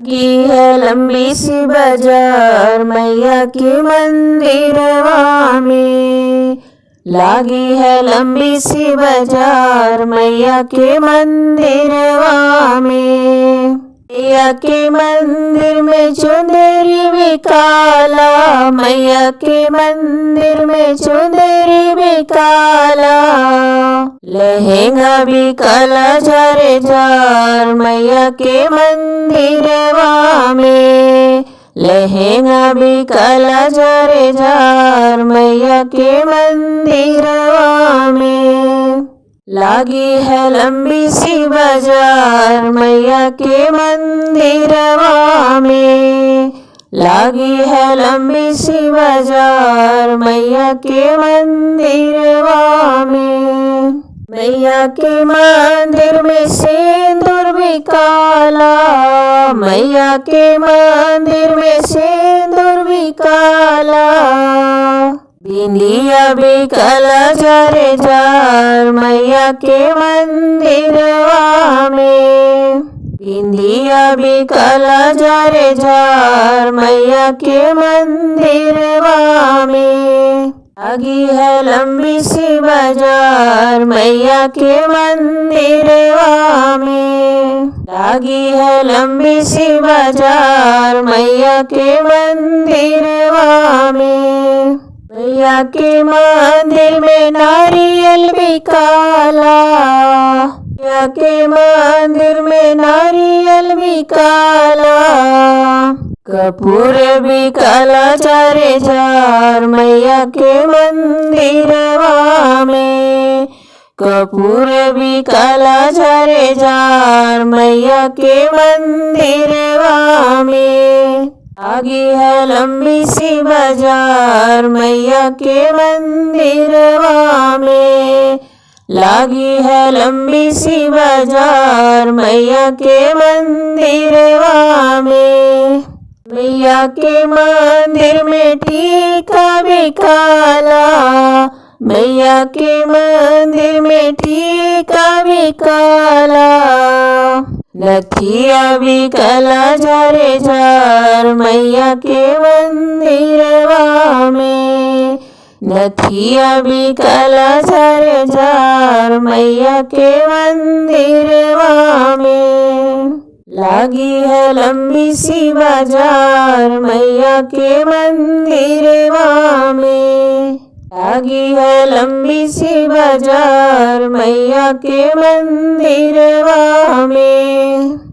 की है लंबी सी बाजार मैया के मंदिरवा में। लागी है लंबी सी बाजार मैया के मंदिरवा में। मैया के मंदिर में चुंदरी भी काला, मैया के मंदिर में चुंदरी भी काला। लहंगा भी काला जारे जार मैया के मंदिरवा में। लहंगा भी काला जारे जार मैया के मंदिरवा में। लागी है लंबी सी बाजार मैया के मंदिरवा में। लागी है लंबी सी बाजार मैया के मंदिरवा में। मैया के मंदिर में सिंदूर भी काला, मैया के मंदिर में सिंदूर भी काला। बिंदिया भी काला जारे जार मैया के मंदिरवा में। बिंदिया भी काला जारे जार मैया के मंदिरवा में। लागी है लंबी सी बाजार मैया के मंदिरवा में। लागी है लंबी सी बाजार मैया के मंदिरवा में। मैया के मंदिर में नारियल भी काला, मैया के मंदिर में नारियल भी काला। कपूर भी काला जारे जार मैया के मंदिरवा में। कपूर भी काला जारे जार मैया के मंदिरवा में। लागी है लंबी सी बाजार मैया के मंदिरवा में। लागी है लंबी सी बाजार मैया के मंदिरवा में। मैया के मंदिर में टीका भी काला, मैया के मंदिर में टीका भी काला। नथिया भी काला जारे जार मैया के मंदिरवा में। नथिया भी काला जारे जार मैया के मंदिरवा में। लागी है लंबी सी बाजार मैया के मंदिरवा में। लागी है लंबी सी बाजार मैया के मंदिरवा में।